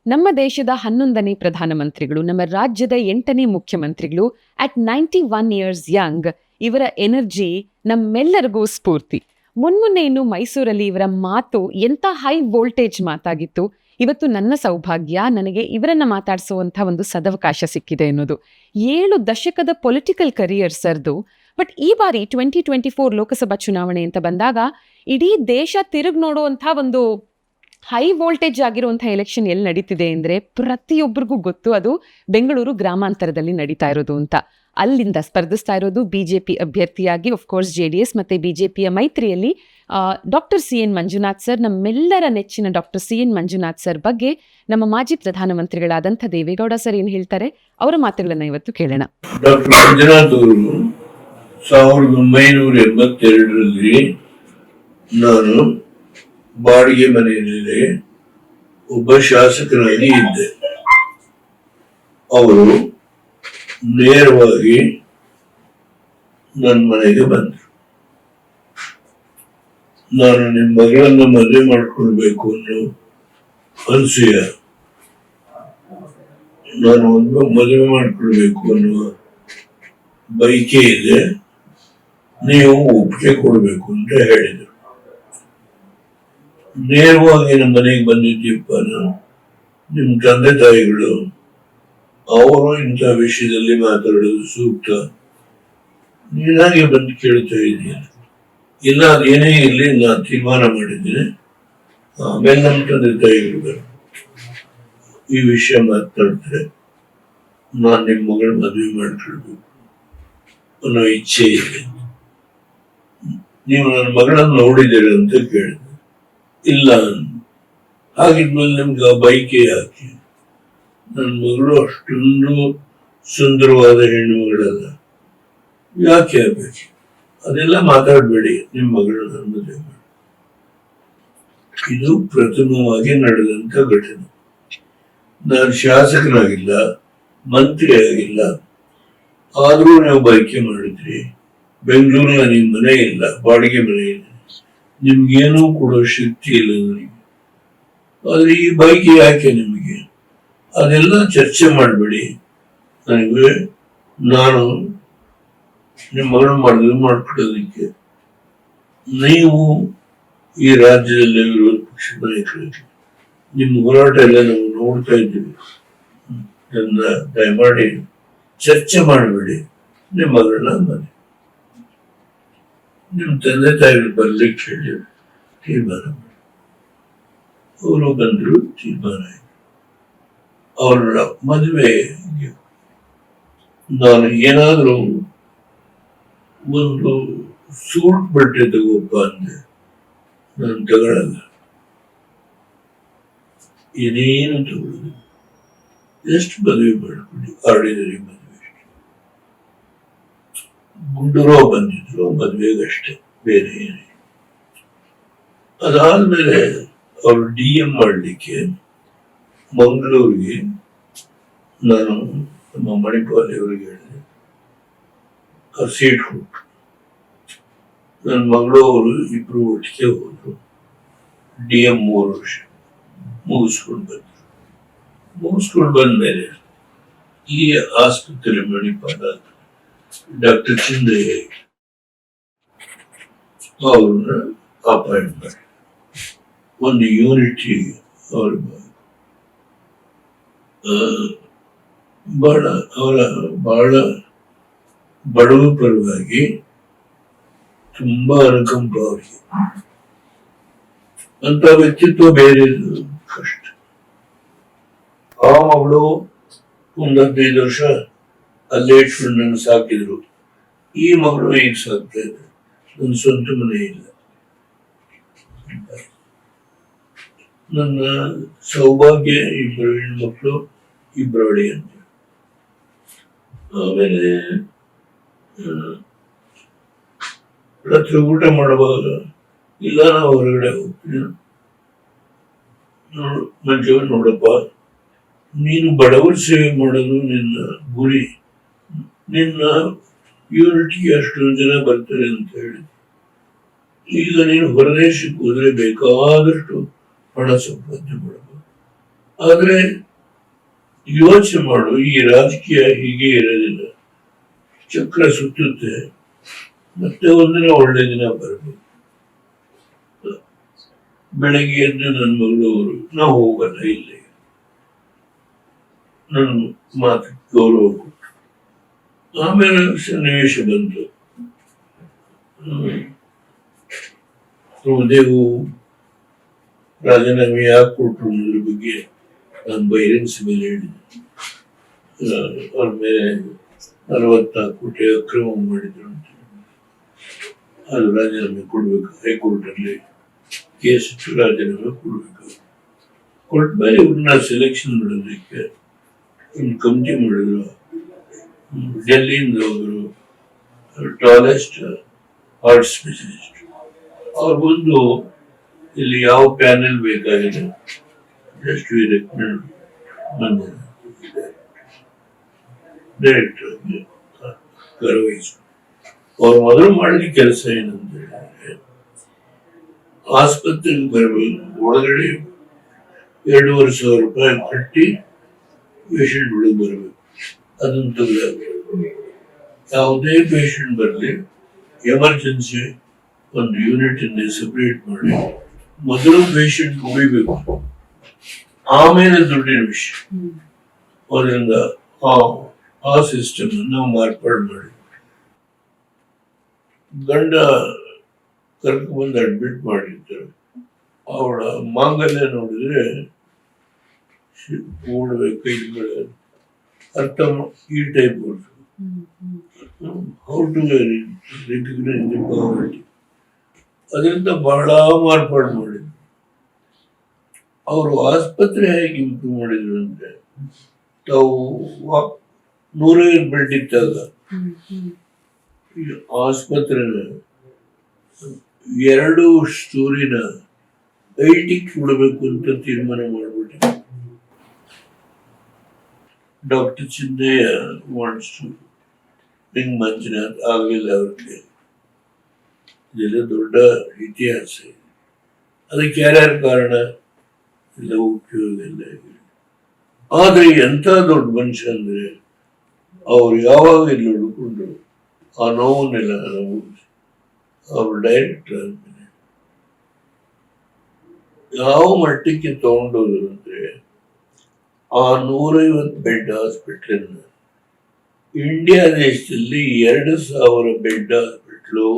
ನಮ್ಮ ದೇಶದ 11ನೇ ಪ್ರಧಾನಮಂತ್ರಿಗಳು, ನಮ್ಮ ರಾಜ್ಯದ 8ನೇ ಮುಖ್ಯಮಂತ್ರಿಗಳು ಅಟ್ 91 ಇಯರ್ಸ್ ಯಂಗ್. ಇವರ ಎನರ್ಜಿ ನಮ್ಮೆಲ್ಲರಿಗೂ ಸ್ಫೂರ್ತಿ. ಮುನ್ಮುನ್ನೆ ಇನ್ನು ಮೈಸೂರಲ್ಲಿ ಇವರ ಮಾತು ಎಂಥ ಹೈ ವೋಲ್ಟೇಜ್ ಮಾತಾಗಿತ್ತು. ಇವತ್ತು ನನ್ನ ಸೌಭಾಗ್ಯ, ನನಗೆ ಇವರನ್ನ ಮಾತಾಡಿಸುವಂಥ ಒಂದು ಸದವಕಾಶ ಸಿಕ್ಕಿದೆ ಅನ್ನೋದು. 7 ದಶಕದ ಪೊಲಿಟಿಕಲ್ ಕರಿಯರ್ ಸರ್ದು. ಬಟ್ ಈ ಬಾರಿ 2024 ಲೋಕಸಭಾ ಚುನಾವಣೆ ಅಂತ ಬಂದಾಗ ಇಡೀ ದೇಶ ತಿರುಗಿ ನೋಡುವಂಥ ಒಂದು ಹೈ ವೋಲ್ಟೇಜ್ ಆಗಿರುವಂಥ ಎಲೆಕ್ಷನ್ ಎಲ್ಲಿ ನಡೀತಿದೆ ಅಂದರೆ ಪ್ರತಿಯೊಬ್ಬರಿಗೂ ಗೊತ್ತು, ಅದು ಬೆಂಗಳೂರು ಗ್ರಾಮಾಂತರದಲ್ಲಿ ನಡೀತಾ ಇರೋದು ಅಂತ. ಅಲ್ಲಿಂದ ಸ್ಪರ್ಧಿಸ್ತಾ ಇರೋದು ಬಿಜೆಪಿ ಅಭ್ಯರ್ಥಿಯಾಗಿ, ಆಫ್ಕೋರ್ಸ್ JDS ಮತ್ತು ಬಿಜೆಪಿಯ ಮೈತ್ರಿಯಲ್ಲಿ ಡಾಕ್ಟರ್ CN ಮಂಜುನಾಥ್ ಸರ್. ನಮ್ಮೆಲ್ಲರ ನೆಚ್ಚಿನ ಡಾಕ್ಟರ್ CN ಮಂಜುನಾಥ್ ಸರ್ ಬಗ್ಗೆ ನಮ್ಮ ಮಾಜಿ ಪ್ರಧಾನಮಂತ್ರಿಗಳಾದಂಥ ದೇವೇಗೌಡ ಸರ್ ಏನು ಹೇಳ್ತಾರೆ, ಅವರ ಮಾತುಗಳನ್ನು ಇವತ್ತು ಕೇಳೋಣ. ಡಾಕ್ಟರ್ ಮಂಜುನಾಥ್ ಅವರು 1982ರಲ್ಲಿ ನಾನು ಬಾಡಿಗೆ ಮನೆಯಲ್ಲಿ ಒಬ್ಬ ಶಾಸಕನಾಗಿ ಇದ್ದೆ. ಅವರು ನೇರವಾಗಿ ನನ್ನ ಮನೆಗೆ ಬಂದರು. ನಾನು ನಿಮ್ಮ ಮಗಳನ್ನ ಮದುವೆ ಮಾಡ್ಕೊಳ್ಬೇಕು ಅನ್ನೋ ಅನ್ಸೂಯ, ನಾನು ಒಂದು ಮದುವೆ ಮಾಡ್ಕೊಳ್ಬೇಕು ಅನ್ನುವ ಬಯಕೆ ಇದೆ, ನೀವು ಒಪ್ಪಿಗೆ ಕೊಡ್ಬೇಕು ಅಂತ ಹೇಳಿದರು. ನೇರವಾಗಿ ನಮ್ಮ ಮನೆಗೆ ಬಂದಿದ್ದೀಪ್ಪ, ನಾನು ನಿಮ್ಮ ತಂದೆ ತಾಯಿಗಳು ಅವರು ಇಂಥ ವಿಷಯದಲ್ಲಿ ಮಾತಾಡೋದು ಸೂಕ್ತ, ನೀನಾಗೆ ಬಂದು ಕೇಳ್ತಾ ಇದೀಯ, ಇಲ್ಲ ಅದೇನೇ ಇರಲಿ ನಾನು ತೀರ್ಮಾನ ಮಾಡಿದ್ದೀನಿ. ಆಮೇಲೆ ನಮ್ಮ ತಂದೆ ತಾಯಿಗಳು ಈ ವಿಷಯ ಮಾತಾಡ್ತಾರೆ, ನಾನು ನಿಮ್ಮ ಮಗಳ ಮದುವೆ ಮಾಡ್ಕೊಳ್ಬೇಕು ಅನ್ನೋ ಇಚ್ಛೆ ಇದೆ, ನೀವು ನನ್ನ ಮಗಳನ್ನು ನೋಡಿದ್ದೀರ ಅಂತ ಕೇಳಿದೆ. ಇಲ್ಲ, ಹಾಗಿದ್ಮೇಲೆ ನಿಮ್ಗೆ ಆ ಬೈಕೆ ಯಾಕೆ? ನನ್ನ ಮಗಳು ಅಷ್ಟೊಂದು ಸುಂದರವಾದ ಹೆಣ್ಣು ಮಗಳಲ್ಲ, ಯಾಕೆ ಆಗ್ಬೇಕು? ಅದೆಲ್ಲ ಮಾತಾಡಬೇಡಿ, ನಿಮ್ಮ ಮಗಳು ನನ್ನ ಮದುವೆ ಮಾಡಿ. ಇದು ಪ್ರಥಮವಾಗಿ ನಡೆದಂತ ಘಟನೆ. ನಾನು ಶಾಸಕನಾಗಿಲ್ಲ, ಮಂತ್ರಿ ಆಗಿಲ್ಲ, ಆದ್ರೂ ನೀವು ಬೈಕೆ ಮಾಡಿದ್ರಿ. ಬೆಂಗಳೂರಿನ ನಿಮ್ ಮನೆ ಇಲ್ಲ, ಬಾಡಿಗೆ ಮನೆ ಇಲ್ಲ, ನಿಮ್ಗೇನೂ ಕೊಡೋ ಶಕ್ತಿ ಇಲ್ಲ ನನಗೆ, ಆದ್ರೆ ಈ ಬೈಕೆ ಯಾಕೆ ನಿಮಗೆ? ಅದೆಲ್ಲ ಚರ್ಚೆ ಮಾಡಬೇಡಿ. ನನಗೆ ನಾನು ನಿಮ್ಮ ಮಗಳು ಮದುವೆ ಮಾಡ್ಕೊಡೋದಕ್ಕೆ ನೀವು ಈ ರಾಜ್ಯದಲ್ಲಿ ವಿರೋಧ ಪಕ್ಷದ ನಾಯಕರಿಗೆ ನಿಮ್ಮ ಹೋರಾಟ ಎಲ್ಲ ನಾವು ನೋಡ್ತಾ ಇದ್ದೀವಿ. ನನ್ನ ದಯಮಾಡಿ ಚರ್ಚೆ ಮಾಡಬೇಡಿ, ನಿಮ್ಮ ಮಗಳನ್ನ ಮನೆ ನಿಮ್ಮ ತಂದೆ ತಾಯಿಗಳು ಬರ್ಲಿಕ್ಕೆ ಹೇಳಿ ತೀರ್ಮಾನ ಮಾಡಿ. ಅವರು ಬಂದರು, ತೀರ್ಮಾನ ಆಯ್ತು. ಅವರ ಮದುವೆ ನಾನು ಏನಾದ್ರೂ ಒಂದು ಸೂಟ್ ಬಟ್ಟೆ ತಗೋಪ್ಪ ಅಂದೆ, ನಾನು ತಗೊಳ್ಳಲ್ಲ, ಏನೇನು ತಗೊಳ್ಳೋದು, ಎಷ್ಟು ಮದುವೆ ಮಾಡ್ಕೊಳ್ಳಿ, ಆರ್ಡಿನರಿ ಮದುವೆ. ಗುಂಡೂರಾವ್ ಬಂದಿದ್ರು ಮದುವೆಗಷ್ಟೇ, ಬೇರೆ ಏನೇ. ಅದಾದ್ಮೇಲೆ ಅವರು DM ಮಾಡಲಿಕ್ಕೆ ಮಂಗಳೂರಿಗೆ ನಾನು ನಮ್ಮ ಮಣಿಪಾಲಿ ಅವರಿಗೆ ಹೇಳಿದೆ, ಅವ್ರು ಸೀಟ್ ಕೊಟ್ಟರು. ನನ್ನ ಮಗಳು ಅವರು ಇಬ್ರು ಒಟ್ಟಿಗೆ ಹೋದ್ರು. DM 3 ವರ್ಷ ಮುಗಿಸ್ಕೊಂಡು ಬಂದ್ರು. ಮುಗಿಸ್ಕೊಂಡು ಬಂದ್ಮೇಲೆ ಈ ಆಸ್ಪತ್ರೆ ಮಣಿಪಾಲ ಡಾಕ್ಟರ್ ಚಂದ್ರಯ್ಯ ಅವ್ರನ್ನ ಅಪಾಯಿಂಟ್ ಮಾಡಿ ಒಂದು ಯೂನಿಟಿ ಅವ್ರ ಬಹಳ ಬಡವ ಪರವಾಗಿ ತುಂಬಾ ಅನುಕಂಪ ಅವರಿಗೆ. ಅಂತ ವ್ಯಕ್ತಿತ್ವ ಬೇರೆ ಕಷ್ಟ. ಆ ಮಗಳು ಒಂದು 15 ವರ್ಷ ಅಲ್ಲೇ ಇಟ್ಕೊಂಡು ನನ್ನ ಸಾಕಿದ್ರು. ಈ ಮಗಳು ಈಗ ಸಾಕ್ತಾ ಇದ್ದಾರೆ. ನನ್ನ ಸ್ವಂತ ಮನೆ ಇಲ್ಲ. ನನ್ನ ಸೌಭಾಗ್ಯ 2 ಹೆಣ್ಮಕ್ಳು, 2 ಅಳಿಯಂದ್ರು. ಆಮೇಲೆ ರಾತ್ರಿ ಊಟ ಮಾಡುವಾಗ ಇಲ್ಲ, ನಾವು ಹೊರಗಡೆ ಹೋಗ್ತೀನಿ, ನೋಡಪ್ಪ, ನೀನು ಬಡವರ ಸೇವೆ ಮಾಡೋದು ನಿನ್ನ ಗುರಿ, ನಿನ್ನ ಯೂನಿಟಿಗೆ ಅಷ್ಟೊಂದು ಜನ ಬರ್ತಾರೆ ಅಂತ ಹೇಳಿ ಈಗ ನೀನು ಹೊರದೇಶಕ್ಕೆ ಹೋದ್ರೆ ಬೇಕಾದಷ್ಟು ಹಣ ಸಂಪಾದನೆ ಮಾಡಬಹುದು. ಆದ್ರೆ ಯೋಚನೆ ಮಾಡು, ಈ ರಾಜಕೀಯ ಹೀಗೆ ಇರೋದಿಲ್ಲ, ಚಕ್ರ ಸುತ್ತುತ್ತೆ, ಮತ್ತೆ ಒಂದಿನ ಒಳ್ಳೆ ದಿನ ಬರಬೇಕು. ಬೆಳಗ್ಗೆ ಎದ್ದು ನನ್ನ ಮಗಳವರು ನಾವು ಹೋಗಲ್ಲ ಇಲ್ಲಿ, ನನ್ನ ಮಾತು ಗೌರವ ಕೊಟ್ಟು ಆಮೇಲೆ ಸನ್ನಿವೇಶ ಬಂತು. ದೇವು ರಾಜೀನಾಮೆ ಯಾಕೆ ಕೊಟ್ಟರು ಅನ್ನೋದ್ರ ಬಗ್ಗೆ ನಾನು ಬಹಿರಂಗ ಸಭೆಯಲ್ಲಿ ಹೇಳಿದ್ದೆ. ಅವ್ರ ಮೇಲೆ 44 ಕೋಟಿ ಅಕ್ರಮ ಮಾಡಿದ್ರು ಅಂತ, ಅದು ರಾಜೀನಾಮೆ ಕೊಡ್ಬೇಕು, ಹೈಕೋರ್ಟ್ ಅಲ್ಲಿ ಕೇಸ್ ಇಟ್ಟು ರಾಜೀನಾಮೆ ಕೊಡ್ಬೇಕು. ಕೊಟ್ಟ ಮೇಲೆ ಇವ್ರನ್ನ ಸೆಲೆಕ್ಷನ್ ಮಾಡೋದಕ್ಕೆ ಒಂದು ಕಮಿಟಿ ಮಾಡಿದ್ರು. ಡೆಲ್ಲಿಯಿಂದ ಅವರು ಟಾಲೆಸ್ಟ್ ಹಾರ್ಟ್ ಸ್ಪೆಷಲಿಸ್ಟ್ ಅವ್ರು ಬಂದು ಇಲ್ಲಿ ಯಾವ ಪ್ಯಾನೆಲ್ ಬೇಕಾಗಿದೆ ಜಸ್ಟ್ ವಿ ರೆಕಮೆಂಡ್ ಬಂದ ಡೈರೆಕ್ಟರ್ ಗೌರವಿಸು. ಅವ್ರು ಮೊದಲು ಮಾಡಿದ ಕೆಲಸ ಏನಂತ ಹೇಳಿದ್ರೆ, ಆಸ್ಪತ್ರೆಗೆ ಬರಬೇಕು, ಒಳಗಡೆ 2,500 ರೂಪಾಯಿ ಕಟ್ಟಿ ಪೇಷಂಟ್ ಒಳಗೆ ಬರಬೇಕು. ಅದನ್ನು ತೆಗೆದಾಕಬೇಕು. ಯಾವುದೇ ಪೇಷಂಟ್ ಬರಲಿ, ಎಮರ್ಜೆನ್ಸಿ ಒಂದು ಯೂನಿಟ್ ಇಂದ ಸೆಪರೇಟ್ ಮಾಡಿ ಮೊದಲು ಪೇಷಂಟ್ ಉಳಿಬೇಕು, ಆಮೇಲೆ ದುಡ್ಡಿನ ವಿಷಯ. ಅದರಿಂದ ಆ ಸಿಸ್ಟಮ್ ನಾವು ಮಾರ್ಪಾಡು ಮಾಡಿ ಗಂಡ ಕರ್ಕೊಂಡ್ಬಂದು ಅಡ್ಮಿಟ್ ಮಾಡಿರ್ತಾರೆ. ಅವಳ ಮಾಂಗಲ್ಯ ನೋಡಿದ್ರೆ ಓಡಬೇಕು, ಇದು ಅರ್ಥ ಈ type how to recognise the poverty. ಅದರಿಂದ ಬಹಳ ಮಾರ್ಪಾಡು ಮಾಡಿದ್ರು. ಅವರು ಆಸ್ಪತ್ರೆ ಹೇಗೆ ಇಂಪ್ರೂವ್ ಮಾಡಿದ್ರು ಅಂದ್ರೆ, ತಾವು 105 ಬೆಡ್ ಇದ್ದಾಗ ಆಸ್ಪತ್ರೆನ 2 ಸ್ಟೋರಿನ ಐಟಿಗೆ ಕೊಡಬೇಕು ಅಂತ ತೀರ್ಮಾನ ಮಾಡ್ಬಿಟ್ಟಿದ್ರು. Doctor Chinnaiah wants to bring Manjunath, ಆಗಲಿಲ್ಲ ಅವ್ರಿಗೆ. ಇದೆಲ್ಲ ದೊಡ್ಡ ಇತಿಹಾಸ ಇದೆ. ಅದಕ್ಕೆ ಯಾರ್ಯಾರ ಕಾರಣ ಎಲ್ಲ ಉಪಯೋಗ ಇಲ್ಲ. ಆದ್ರೆ ಎಂತ ದೊಡ್ಡ ಮನುಷ್ಯ ಅಂದ್ರೆ, ಅವ್ರು ಯಾವಾಗ ಇಲ್ಲಿ ಹುಡುಕೊಂಡು ಆ ನೋವನ್ನೆಲ್ಲ ಅನುಭವಿಸಿ ಅವ್ರು ಡೈರೆಕ್ಟರ್ ಆದ್ಮೇಲೆ ಯಾವ ಮಟ್ಟಕ್ಕೆ ತಗೊಂಡೋದ್ರು ಅಂದ್ರೆ, ಆ 150 ಬೆಡ್ ಹಾಸ್ಪಿಟಲ್ ಇಂಡಿಯಾ ದೇಶದಲ್ಲಿ 2,000 ಬೆಡ್ ಹಾಸ್ಪಿಟ್ಲು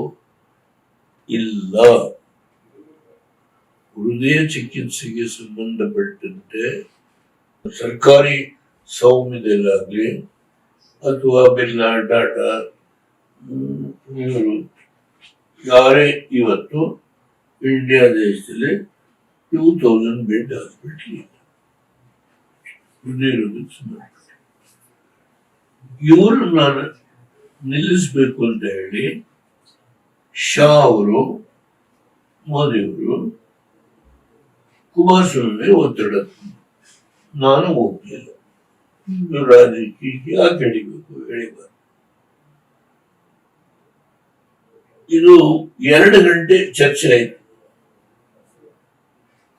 ಇಲ್ಲ. ಹೃದಯ ಚಿಕಿತ್ಸೆಗೆ ಸಂಬಂಧಪಟ್ಟಂತೆ ಸರ್ಕಾರಿ ಸೌಮ್ಯದಲ್ಲಾಗ್ಲಿ ಅಥವಾ ಬಿರ್ಲಾ, ಟಾಟಾ, ಇವರು ಯಾರೇ ಇವತ್ತು ಇಂಡಿಯಾ ದೇಶದಲ್ಲಿ 2,000 ಬೆಡ್ ಹಾಸ್ಪಿಟಲ್ ಇದೆ ಹೃದಯ ರೋಗಕ್ಕೆ ಸಂಬಂಧಪಟ್ಟ. ಇವರು ನಾನು ನಿಲ್ಲಿಸ್ಬೇಕು ಅಂತ ಹೇಳಿ ಶಾ ಅವರು, ಮೋದಿಯವರು ಕುಮಾರಸ್ವಾಮಿ ಒತ್ತಡ, ನಾನು ಹೋಗ್ಲಿಲ್ಲ. ರಾಜಕೀಯಕ್ಕೆ ಯಾಕೆ ಹಿಡಿಬೇಕು, ಹೇಳಿಬಾರ್ದು. ಇದು 2 ಗಂಟೆ ಚರ್ಚೆ ಆಯ್ತು.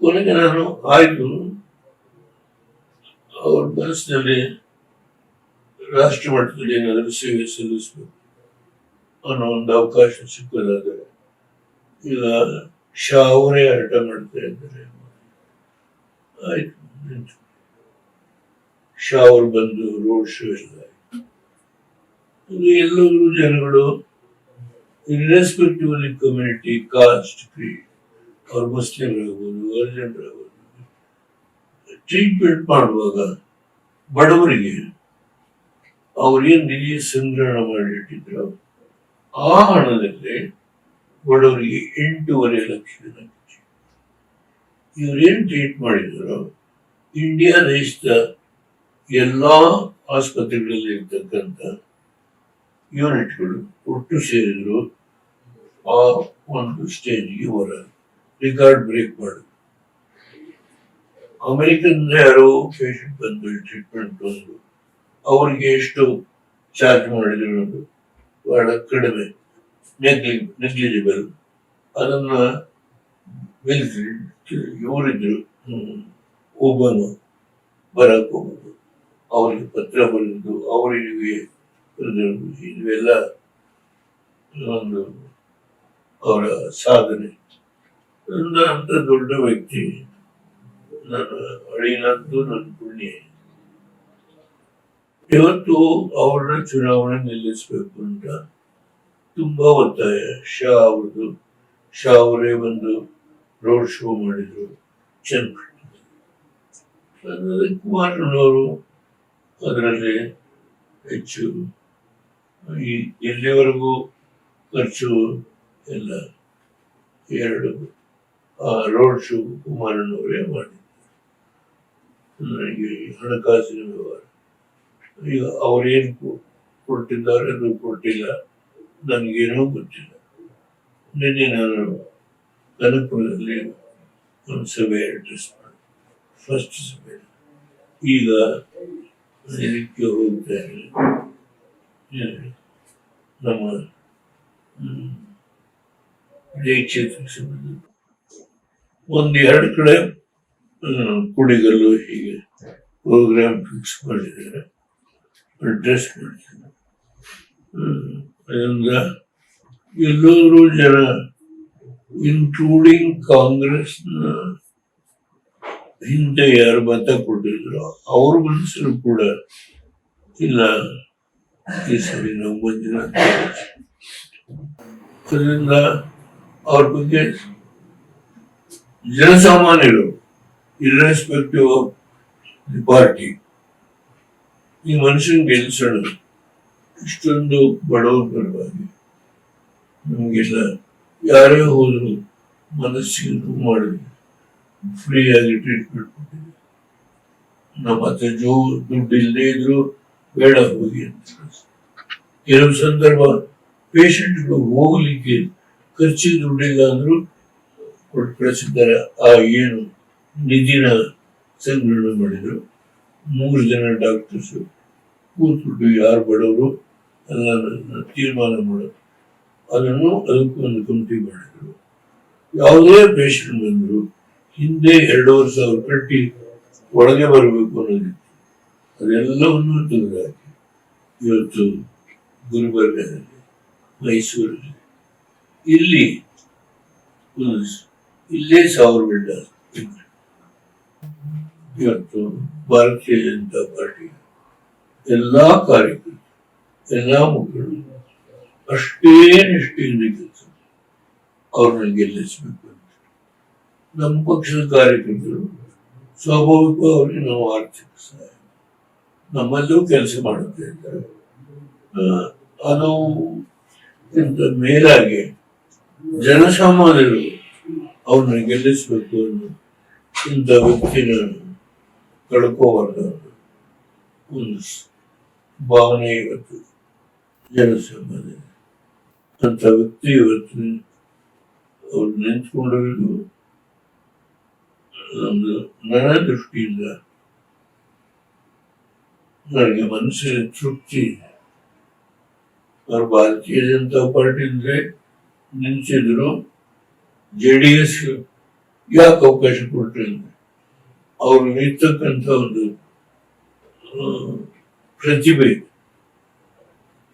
ಕೊನೆಗೆ ನಾನು ಆಯ್ತು, ಅವ್ರ ಮನಸ್ಸಿನಲ್ಲಿ ರಾಷ್ಟ್ರ ಮಟ್ಟದಲ್ಲಿ ಏನಾದರೂ ಸೇವೆ ಸಲ್ಲಿಸಬೇಕು ಅನ್ನೋ ಒಂದು ಅವಕಾಶ ಸಿಕ್ಕದಾದರೆ, ಈಗ ಶಾ ಅವರೇ ಹಠ ಮಾಡ್ತಾ ಇದ್ದಾರೆ. ಆಯ್ತು, ಶಾ ಅವರು ಬಂದು ರೋಡ್ ಶೋ ಎಲ್ಲ ಎಲ್ಲರೂ ಜನಗಳು irrespective of community, cost, Creed, ಅವ್ರು ಮುಸ್ಲಿಮರಾಗ್ಬೋದು, ಅರ್ಜೆಂಟ್ರಾಗ್ಬೋದು, ಟ್ರೀಟ್ಮೆಂಟ್ ಮಾಡುವಾಗ ಬಡವರಿಗೆ ಅವ್ರೇನ್ ನಿಧಿ ಸಂಗ್ರಹಣ ಮಾಡಿಟ್ಟಿದ್ರು ಆ ಹಣದಲ್ಲಿ ಬಡವರಿಗೆ 8.5 ಲಕ್ಷ ಜನ ಇವ್ರೇನ್ ಟ್ರೀಟ್ ಮಾಡಿದ್ರು. ಇಂಡಿಯಾ ದೇಶದ ಎಲ್ಲಾ ಆಸ್ಪತ್ರೆಗಳಲ್ಲಿ ಇರ್ತಕ್ಕಂಥ ಯೂನಿಟ್ಗಳು ಒಟ್ಟು ಸೇರಿದ್ರು ಆ ಒಂದು ಸ್ಟೇಜ್ಗೆ ಹೊರ ರಿಕಾರ್ಡ್ ಬ್ರೇಕ್ ಮಾಡಿದ್ರು. ಅಮೆರಿಕನ್ ಯಾರೋ ಪೇಷಂಟ್ ಬಂದು ಟ್ರೀಟ್ಮೆಂಟ್ ಬಂದು ಅವ್ರಿಗೆ ಎಷ್ಟು ಚಾರ್ಜ್ ಮಾಡಿದ್ರು ಅನ್ನೋದು ಬಹಳ ಕಡಿಮೆ, ನೆಗ್ಲಿಜಿಬಲ್. ಅದನ್ನ ಇವರಿದ್ರು ಒಬ್ಬನು ಬರಕ್ ಹೋಗೋದು, ಅವರಿಗೆ ಪತ್ರ ಬರೆದು ಅವರಿಗೆ ಇವೆಲ್ಲ ಒಂದು ಅವರ ಸಾಧನೆ. ನನ್ನ ಅಂತ ದೊಡ್ಡ ವ್ಯಕ್ತಿ ನನ್ನ ಅಳಿನದ್ದು ನನ್ನ ಪುಣ್ಯ. ಇವತ್ತು ಅವ್ರನ್ನ ಚುನಾವಣೆ ನಿಲ್ಲಿಸ್ಬೇಕು ಅಂತ ತುಂಬಾ ಒತ್ತಾಯ. ಶಾ ಅವರೇ ಬಂದು ರೋಡ್ ಶೋ ಮಾಡಿದ್ರು ಚನ್ನಪಟ್ಟಣದಲ್ಲಿ. ಕುಮಾರಣ್ಣವರು ಅದರಲ್ಲಿ ಹೆಚ್ಚು ಇಲ್ಲಿವರೆಗೂ ಖರ್ಚು ಎಲ್ಲ ಎರಡು ರೋಡ್ ಶೋ ಕುಮಾರಣ್ಣವರೇ ಮಾಡಿದ್ರು. ನನಗೆ ಹಣಕಾಸಿನ ವ್ಯವಹಾರ ಈಗ ಅವರೇನು ಕೊಟ್ಟಿದ್ದಾರೆ ಅದು ಕೊಟ್ಟಿಲ್ಲ, ನನಗೇನೋ ಗೊತ್ತಿಲ್ಲ. ನಿನ್ನೆ ನಾನು ಕನಕಪುರದಲ್ಲಿ ಒಂದು ಸಭೆ ಅಡ್ರೆಸ್ ಮಾಡಿ, ಫಸ್ಟ್ ಸಭೆ. ಈಗ ಇದಕ್ಕೆ ಹೋಗ್ತಾ ಇದ್ದೀನಿ ನಮ್ಮ ಇದೇ ಕ್ಷೇತ್ರಕ್ಕೆ ಸಂಬಂಧ ಒಂದೆರಡು ಕಡೆ ಕುಡಿಗಲ್ಲು ಹೀಗೆ ಪ್ರೋಗ್ರಾಮ್ ಫಿಕ್ಸ್ ಮಾಡಿದ್ದಾರೆ, ಅಡ್ರೆಸ್ ಮಾಡಿದ್ದಾರೆ. ಅದರಿಂದ ಎಲ್ಲರೂ ಜನ ಇನ್ಕ್ಲೂಡಿಂಗ್ ಕಾಂಗ್ರೆಸ್ನ ಹಿಂದೆ ಯಾರು ಮತ ಕೊಟ್ಟಿದ್ರು ಅವ್ರ ಮನಸ್ಸಲ್ಲೂ ಕೂಡ ಇಲ್ಲ ಈ ಸರಿ ನಾವು ಬಂದಿಲ್ಲ. ಅದರಿಂದ ಅವ್ರ ಬಗ್ಗೆ ಜನಸಾಮಾನ್ಯರು ಇರ್ರೆಸ್ಪೆಕ್ಟಿವ್ ಆಫ್ ದಿ ಪಾರ್ಟಿ ಈ ಮನುಷ್ಯನ್ ಗೆಲ್ಸೋಣ. ಇಷ್ಟೊಂದು ಬಡವರ ಪರವಾಗಿ ನಮಗೆಲ್ಲ ಯಾರೇ ಹೋದ್ರು ಮನಸ್ಸಿಗೆ ನೋವು ಮಾಡಿದ್ರು, ಫ್ರೀ ಆಗಿ ಟ್ರೀಟ್ಮೆಂಟ್ ಕೊಟ್ಟಿದ್ರು. ನಮ್ಮ ಹತ್ರ ದುಡ್ಡು ಇಲ್ಲದೆ ಇದ್ರು ಬೇಡ ಹೋಗಿ ಅಂತ. ಕೆಲವು ಸಂದರ್ಭ ಪೇಷಂಟ್ಗಳು ಹೋಗ್ಲಿಕ್ಕೆ ಖರ್ಚಿಗೆ ದುಡ್ಡಿಲ್ಲ ಅಂದ್ರು ಕೊಟ್ಟು ಕಳಿಸಿದ್ದಾರೆ. ಆ ಏನು ನಿಧಿನ ಸಂಗ್ರಹಣೆ ಮಾಡಿದ್ರು. 3 ಜನ ಡಾಕ್ಟರ್ಸ್ ಕೂತ್ಬಿಟ್ಟು ಯಾರು ಬಡವರು ಎಲ್ಲ ತೀರ್ಮಾನ ಮಾಡೋದು. ಅದಕ್ಕೂ ಒಂದು ಕಮಿಟಿ ಮಾಡಿದ್ರು. ಯಾವುದೇ ಪೇಷಂಟ್ ಬಂದ್ರು ಹಿಂದೆ 2,500 ಕಟ್ಟಿ ಒಳಗೆ ಬರಬೇಕು ಅನ್ನೋದಿತ್ತು. ಅದೆಲ್ಲವನ್ನು ತೆಗೆದುಹಾಕಿ ಇವತ್ತು ಗುಲ್ಬರ್ಗದಲ್ಲಿ, ಮೈಸೂರಲ್ಲಿ, ಇಲ್ಲೇ 1,000 ಬೆಡ್ ಇವತ್ತು ಭಾರತೀಯ ಜನತಾ ಪಾರ್ಟಿ ಎಲ್ಲಾ ಕಾರ್ಯಕರ್ತರು, ಎಲ್ಲಾ ಮುಖಂಡರು ಅಷ್ಟೇ ನಿಷ್ಠೆಯಿಂದ ಕೆಲಸ ಅವ್ರನ್ನ ಗೆಲ್ಲಿಸಬೇಕು ಅಂತ. ನಮ್ಮ ಪಕ್ಷದ ಕಾರ್ಯಕರ್ತರು ಸ್ವಾಭಾವಿಕ ಅವರಿಗೆ ನಾವು ಆರ್ಥಿಕ ಸಹಾಯ ನಮ್ಮಲ್ಲೂ ಕೆಲಸ ಮಾಡುತ್ತೆ ಇದ್ದಾರೆ. ಅದು ಇಂತ ಮೇಲಾಗಿ ಜನಸಾಮಾನ್ಯರು ಅವ್ರನ್ನ ಗೆಲ್ಲಿಸಬೇಕು ಅನ್ನೋ ಇಂಥ ವ್ಯಕ್ತಿನ ಕಳ್ಕೋಬಾರ್ದು ಒಂದು ಭಾವನೆ ಇವತ್ತು ಜನಸಾಮಾನ್ಯ ಅಂತ ವ್ಯಕ್ತಿ ಇವತ್ತು ಅವ್ರು ನಿಂತ್ಕೊಂಡಿರೋದು ನನ್ನ ದೃಷ್ಟಿಯಿಂದ ನನಗೆ ಮನಸ್ಸಿನ ತೃಪ್ತಿ. ಅವ್ರು ಭಾರತೀಯ ಜನತಾ ಪಾರ್ಟಿ ಅಂದ್ರೆ ನಿಂತಿದ್ರು. JDS ಯಾಕೆ ಅವಕಾಶ ಕೊಟ್ರೆ ಅಂದ್ರೆ ಅವ್ರು ನಿಂತಕ್ಕಂಥ ಒಂದು ಪ್ರತಿಭೆ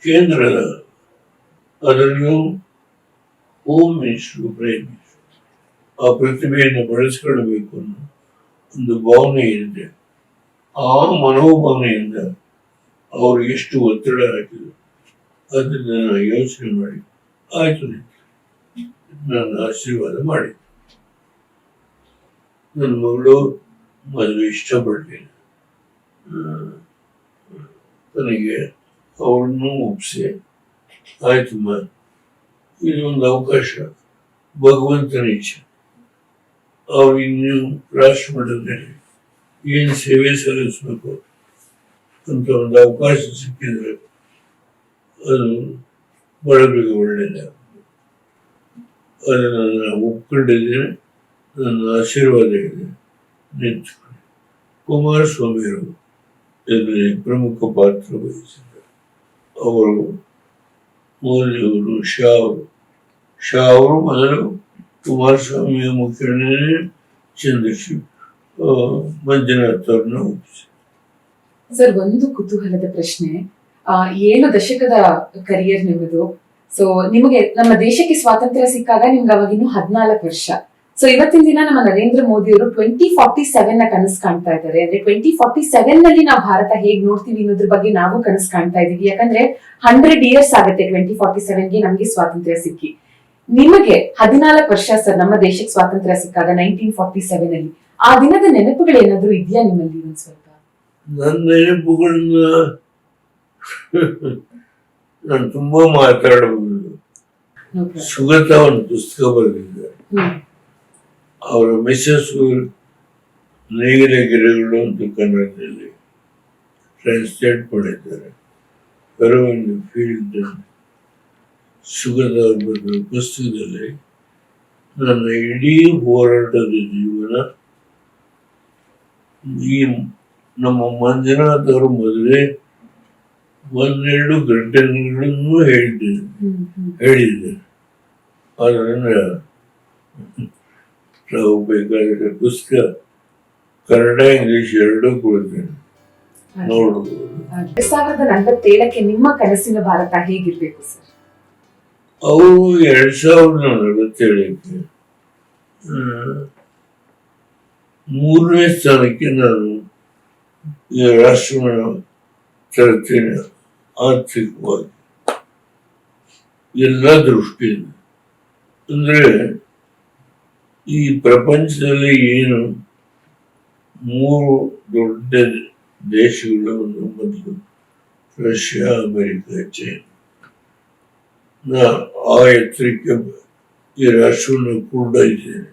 ಕೇಂದ್ರದ, ಅದರಲ್ಲೂ ಹೋಮ್ ಮಿನಿಸ್ಟರ್, ಪ್ರೈಮ್ ಮಿನಿಸ್ಟರ್ ಆ ಪ್ರತಿಭೆಯನ್ನು ಬಳಸ್ಕೊಳ್ಬೇಕು ಅನ್ನೋ ಒಂದು ಭಾವನೆ ಇದೆ. ಆ ಮನೋಭಾವನೆಯಿಂದ ಅವ್ರು ಎಷ್ಟು ಒತ್ತಡ ಹಾಕಿದ್ರು ಅದನ್ನ ನಾನು ಯೋಚನೆ ಮಾಡಿ ಆಯ್ತು ನನ್ನ ಆಶೀರ್ವಾದ ಮಾಡಿ. ನನ್ನ ಮಗಳು ಮದುವೆ ಇಷ್ಟಪಡ್ಲಿಲ್ಲ, ನನಗೆ ಅವಳನ್ನು ಒಪ್ಪಿಸಿ ಆಯ್ತಮ್ಮ ಇದೊಂದು ಅವಕಾಶ, ಭಗವಂತನ ಇಚ್ಛೆ. ಅವ್ರು ಇನ್ನು ರಾಷ್ಟ್ರ ಮಟ್ಟದಲ್ಲಿ ಏನು ಸೇವೆ ಸಲ್ಲಿಸಬೇಕು ಅಂತ ಒಂದು ಅವಕಾಶ ಸಿಕ್ಕಿದ್ರೆ ಅದು ಬಡವರಿಗೆ ಒಳ್ಳೆಯದ. ಅದನ್ನು ನಾನು ಒಪ್ಕೊಂಡಿದ್ದೇನೆ. ನನ್ನ ಆಶೀರ್ವಾದ ಇದೆ. ನಿಂತ್ಕೊಂಡು ಕುಮಾರಸ್ವಾಮಿಯವರು ಇದರಲ್ಲಿ ಪ್ರಮುಖ ಪಾತ್ರ ವಹಿಸಿದ್ದಾರೆ. ಅವರು ಮೋದಿಯವರು, ಶಾ ಅವರು ಮೊದಲು ಕುಮಾರಸ್ವಾಮಿಯ ಮುಖ್ಯನೇ ಮಂಜುನಾಥ್ ಅವ್ರನ್ನ ಒಪ್ಪಿಸಿದ್ದಾರೆ. ಸರ್, ಒಂದು ಕುತೂಹಲದ ಪ್ರಶ್ನೆ. 7 ದಶಕದ ಕರಿಯರ್ ನಿಮ್ಮದು. ಸೊ ನಿಮಗೆ ನಮ್ಮ ದೇಶಕ್ಕೆ ಸ್ವಾತಂತ್ರ್ಯ ಸಿಕ್ಕಾಗ ನಿಮ್ಗೆ ಅವಾಗ ಇನ್ನು 14 ವರ್ಷ. ಸೊ ಇವತ್ತಿನ ದಿನ ನಮ್ಮ ನರೇಂದ್ರ ಮೋದಿ ಅವರು 2047 ನ ಕನಸು ಕಾಣ್ತಾ ಇದ್ದಾರೆ. ಅಂದ್ರೆ 2047 ನಲ್ಲಿ ನಾವು ಭಾರತ ಹೇಗ್ ನೋಡ್ತೀವಿ ಅನ್ನೋದ್ರ ಬಗ್ಗೆ ನಾವು ಕನಸು ಕಾಣ್ತಾ ಇದೀವಿ. ಯಾಕಂದ್ರೆ 100 ಇಯರ್ಸ್ ಆಗುತ್ತೆ 2047ಗೆ ನಮ್ಗೆ ಸ್ವಾತಂತ್ರ್ಯ ಸಿಕ್ಕಿ. ನಿಮಗೆ 14 ವರ್ಷ ಸರ್ ನಮ್ಮ ದೇಶಕ್ಕೆ ಸ್ವಾತಂತ್ರ್ಯ ಸಿಕ್ಕಾಗ 1947 ಅಲ್ಲಿ. ಆ ದಿನದ ನೆನಪುಗಳು ಏನಾದ್ರು ಇದೆಯಾ ನಿಮ್ಮಲ್ಲಿ? ಒಂದ್ ಸ್ವಲ್ಪ. ನನ್ನ ನೆನಪುಗಳನ್ನ ನಾನು ತುಂಬಾ ಮಾತಾಡಬಹುದು. No problem. ಸುಗತ ಒಂದು ಪುಸ್ತಕ ಬರೆದಿದ್ದಾರೆ. ಅವರ ಮಿಸಸ್ ನೇಗಿಲ ಗಿಡಗಳು ಅಂತ ಕನ್ನಡದಲ್ಲಿ ಟ್ರಾನ್ಸ್ಲೇಟ್ ಮಾಡಿದ್ದಾರೆ. ಒಂದು ಫೀಲ್ಡ್ ಸುಗತ ಬರೆದ ಪುಸ್ತಕದಲ್ಲಿ ನನ್ನ ಇಡೀ ಹೋರಾಟದ ಜೀವನ ಈ ನಮ್ಮ ಮಂಜುನಾಥ್ ಅವರು ಮೊದಲೇ 1-2 ಘಟನೆಗಳನ್ನು ಹೇಳಿದ್ದಾರೆ. ಅದರಿಂದ ನಾವು ಬೇಕಾದರೆ ಪುಸ್ತಕ ಕನ್ನಡ ಇಂಗ್ಲಿಷ್ ಎರಡೂ ಕೊಡ್ತೇನೆ, ನೋಡಬಹುದು. 2047ಕ್ಕೆ ನಿಮ್ಮ ಕನಸಿನ ಭಾರತ ಹೇಗಿರ್ಬೇಕು ಸರ್? ಅವು 2047ಕ್ಕೆ 3ನೇ ಸ್ಥಾನಕ್ಕೆ ನಾನು ಈ ರಾಷ್ಟ್ರವನ್ನು ತರುತ್ತೇನೆ. ಆರ್ಥಿಕವಾಗಿ ಎಲ್ಲ ದೃಷ್ಟಿಯಿಂದ. ಅಂದ್ರೆ ಈ ಪ್ರಪಂಚದಲ್ಲಿ ಏನು 3 ದೊಡ್ಡ ದೇಶಗಳು, ಮೊದಲು ರಷ್ಯಾ, ಅಮೆರಿಕ, ಚೈನಾ. ಆ ಎತ್ತರಕ್ಕೆ ಈ ರಾಷ್ಟ್ರವನ್ನು ಕೂಡ ಇದ್ದೇನೆ.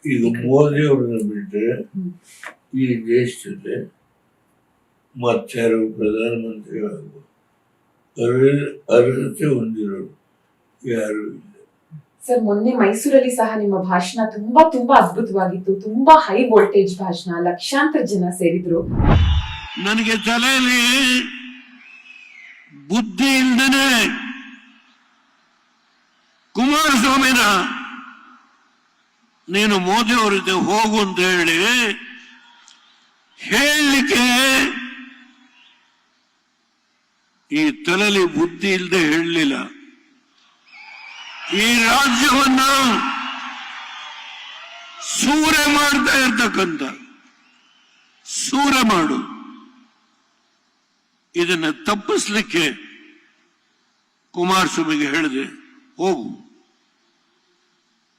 ಈಗ ಮೋದಿ ಅವ್ರನ್ನ ಬಿಟ್ಟರೆ ಈ ದೇಶದಲ್ಲಿ ಮತ್ತಾರು ಪ್ರಧಾನಮಂತ್ರಿ ಆಗುವ ಅರ್ಹತೆ ಹೊಂದಿರೋರು ಯಾರು ಇಲ್ಲ. ಸರ್, ಮೊನ್ನೆ ಮೈಸೂರಲ್ಲಿ ಸಹ ನಿಮ್ಮ ಭಾಷಣ ತುಂಬಾ ಅದ್ಭುತವಾಗಿತ್ತು. ತುಂಬಾ ಹೈ ವೋಲ್ಟೇಜ್ ಭಾಷಣ, ಲಕ್ಷಾಂತರ ಜನ ಸೇರಿದ್ರು. ನನಗೆ ತಲೆಯಲ್ಲಿ ಬುದ್ಧಿ ಇಲ್ದೇನೆ ಕುಮಾರಸ್ವಾಮಿನ ನೀನು ಮೋದಿ ಅವ್ರ ಜೊತೆ ಹೋಗು ಅಂತ ಹೇಳಲಿಕ್ಕೆ ಈ ತಲೆಯಲ್ಲಿ ಬುದ್ಧಿ ಇಲ್ಲದೆ ಹೇಳಲಿಲ್ಲ. ಈ ರಾಜ್ಯವನ್ನ ಸೂರೆ ಮಾಡ್ತಾ ಇರ್ತಕ್ಕಂಥ ಸೂರೆ ಮಾಡು, ಇದನ್ನ ತಪ್ಪಿಸ್ಲಿಕ್ಕೆ ಕುಮಾರಸ್ವಾಮಿಗೆ ಹೇಳಿದೆ, ಹೋಗು,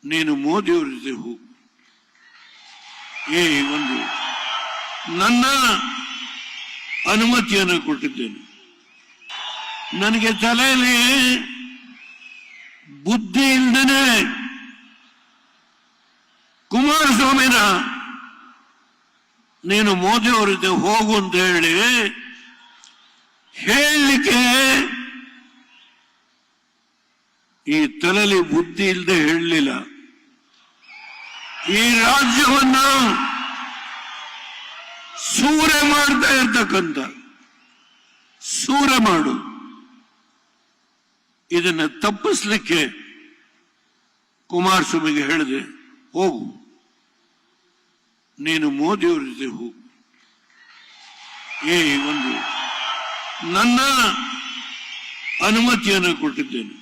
ನೀನು ಮೋದಿಯವರ ಜೊತೆ ಹೋಗು. ಒಂದು ನನ್ನ ಅನುಮತಿಯನ್ನು ಕೊಟ್ಟಿದ್ದೇನೆ. ನನಗೆ ತಲೆಯಲ್ಲಿ ಬುದ್ಧಿ ಇಲ್ಲದೇನೆ ಕುಮಾರಸ್ವಾಮಿನ ನೀನು ಮೋದಿಯವರ ಜೊತೆ ಹೋಗು ಅಂತ ಹೇಳಲಿಕ್ಕೆ ಈ ತಲೆಯಲ್ಲಿ ಬುದ್ಧಿ ಇಲ್ಲದೆ ಹೇಳಲಿಲ್ಲ. ಈ ರಾಜ್ಯವನ್ನ ಸೂರೆ ಮಾಡ್ತಾ ಇರ್ತಕ್ಕಂಥ ಸೂರೆ ಮಾಡು, ಇದನ್ನ ತಪ್ಪಿಸ್ಲಿಕ್ಕೆ ಕುಮಾರಸ್ವಾಮಿಗೆ ಹೇಳಿದೆ, ಹೋಗು, ನೀನು ಮೋದಿಯವರ ಜೊತೆ ಹೋಗು. ಒಂದು ನನ್ನ ಅನುಮತಿಯನ್ನು ಕೊಟ್ಟಿದ್ದೇನೆ.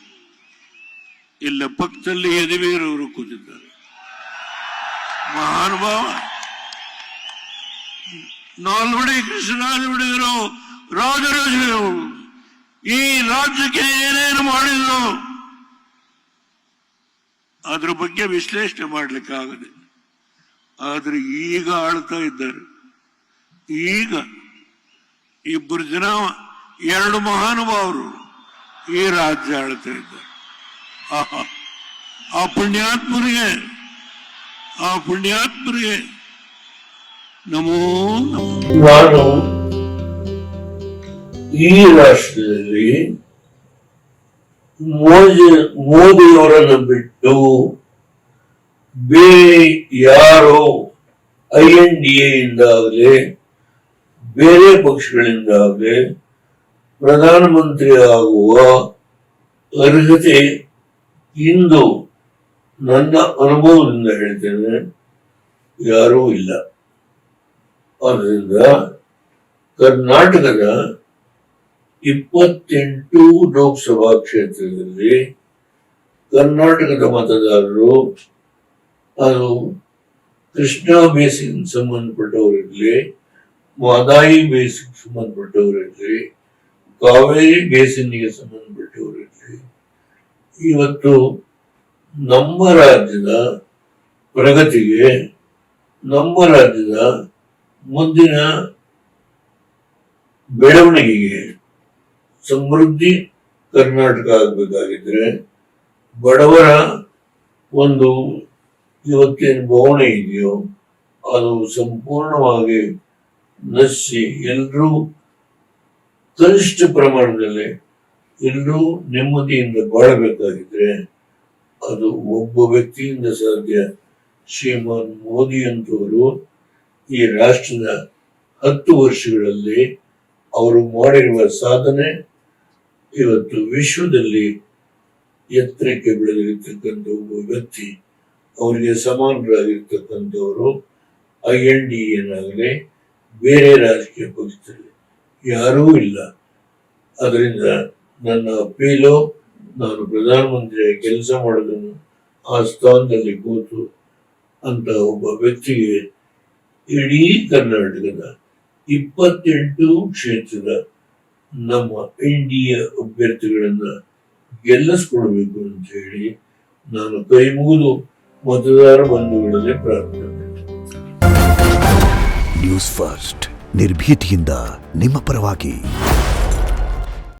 ಇಲ್ಲ ಪಕ್ಕದಲ್ಲಿ ಯದುವೀರವರು ಕೂತಿದ್ದಾರೆ, ಮಹಾನುಭಾವ. ನಾಲ್ವಡಿ ಕೃಷ್ಣರಾಜರು ರಾಜರಾಜರು ಈ ರಾಜ್ಯಕ್ಕೆ ಏನೇನು ಮಾಡಿದ್ರು ಅದ್ರ ಬಗ್ಗೆ ವಿಶ್ಲೇಷಣೆ ಮಾಡಲಿಕ್ಕಾಗದೆ. ಆದ್ರೆ ಈಗ ಆಳ್ತಾ ಇದ್ದಾರೆ. ಈಗ 2 ಜನ 2 ಮಹಾನುಭಾವರು ಈ ರಾಜ್ಯ ಆಳ್ತಾ ಇದ್ದಾರೆ. ಆ ಪುಣ್ಯಾತ್ಮರಿಗೆ ನಮೋ ನಾನು ಈ ರಾಷ್ಟ್ರದಲ್ಲಿ ಮೋದಿಯವರನ್ನು ಬಿಟ್ಟು ಬೇರೆ ಯಾರೋ INDA ಇಂದಾಗಲೇ ಬೇರೆ ಪಕ್ಷಗಳಿಂದಾಗಲೇ ಪ್ರಧಾನಮಂತ್ರಿ ಆಗುವ ಅರ್ಹತೆ ಇಂದು ನನ್ನ ಅನುಭವದಿಂದ ಹೇಳ್ತೇನೆ ಯಾರೂ ಇಲ್ಲ. ಅದರಿಂದ ಕರ್ನಾಟಕದ 28 ಲೋಕಸಭಾ ಕ್ಷೇತ್ರದಲ್ಲಿ ಕರ್ನಾಟಕದ ಮತದಾರರು, ಅದು ಕೃಷ್ಣಾ ಬೇಸಿನ್ ಸಂಬಂಧಪಟ್ಟವರಿರಲಿ, ಮಹದಾಯಿ ಬೇಸಿನ್ ಸಂಬಂಧಪಟ್ಟವರಿರಲಿ, ಕಾವೇರಿ ಬೇಸಿನ್ಗೆ ಸಂಬಂಧಪಟ್ಟವರಿರಲಿ, ಇವತ್ತು ನಮ್ಮ ರಾಜ್ಯದ ಪ್ರಗತಿಗೆ, ನಮ್ಮ ರಾಜ್ಯದ ಮುಂದಿನ ಬೆಳವಣಿಗೆಗೆ, ಸಮೃದ್ಧಿ ಕರ್ನಾಟಕ ಆಗಬೇಕಾಗಿದ್ರೆ ಬಡವರ ಒಂದು ಇವತ್ತೇನು ಬವಣೆ ಇದೆಯೋ ಅದು ಸಂಪೂರ್ಣವಾಗಿ ನಶಿಸಿ ಎಲ್ಲರೂ ಕನಿಷ್ಠ ಪ್ರಮಾಣದಲ್ಲಿ ಎಲ್ಲರೂ ನೆಮ್ಮದಿಯಿಂದ ಬಾಳಬೇಕಾಗಿದ್ರೆ ಅದು ಒಬ್ಬ ವ್ಯಕ್ತಿಯಿಂದ ಸಾಧ್ಯ. ಶ್ರೀಮಾನ್ ಮೋದಿ ಅಂತವರು ಈ ರಾಷ್ಟ್ರದ 10 ವರ್ಷಗಳಲ್ಲಿ ಅವರು ಮಾಡಿರುವ ಸಾಧನೆ ಇವತ್ತು ವಿಶ್ವದಲ್ಲಿ ಎತ್ತರಕ್ಕೆ ಬೆಳೆದಿರ್ತಕ್ಕಂಥ ಒಬ್ಬ ವ್ಯಕ್ತಿ, ಅವರಿಗೆ ಸಮಾನರಾಗಿರ್ತಕ್ಕಂಥವರು INDA ಬೇರೆ ರಾಜಕೀಯ ಪಕ್ಷದಲ್ಲಿ ಯಾರೂ ಇಲ್ಲ. ಅದರಿಂದ ನನ್ನ ಅಪೀಲು, ನಾನು ಪ್ರಧಾನಮಂತ್ರಿ ಕೆಲಸ ಮಾಡೋದನ್ನು ಆ ಸ್ಥಾನದಲ್ಲಿ ಕೂತು ಅಂತ ಒಬ್ಬ ವ್ಯಕ್ತಿಗೆ ಇಡೀ ಕರ್ನಾಟಕದ 28 ಕ್ಷೇತ್ರದ ನಮ್ಮ NDA ಅಭ್ಯರ್ಥಿಗಳನ್ನ ಗೆಲ್ಲಿಸ್ಕೊಡ್ಬೇಕು ಅಂತ ಹೇಳಿ ನಾನು ಕೈ ಮುಗಿದು ಮತದಾರ ಬಂಧುಗಳಲ್ಲಿ ಪ್ರಾರ್ಥನೆ ಮಾಡ್ತೀನಿ. ನ್ಯೂಸ್ ಫಸ್ಟ್, ನಿರ್ಭೀತಿಯಿಂದ ನಿಮ್ಮ ಪರವಾಗಿ.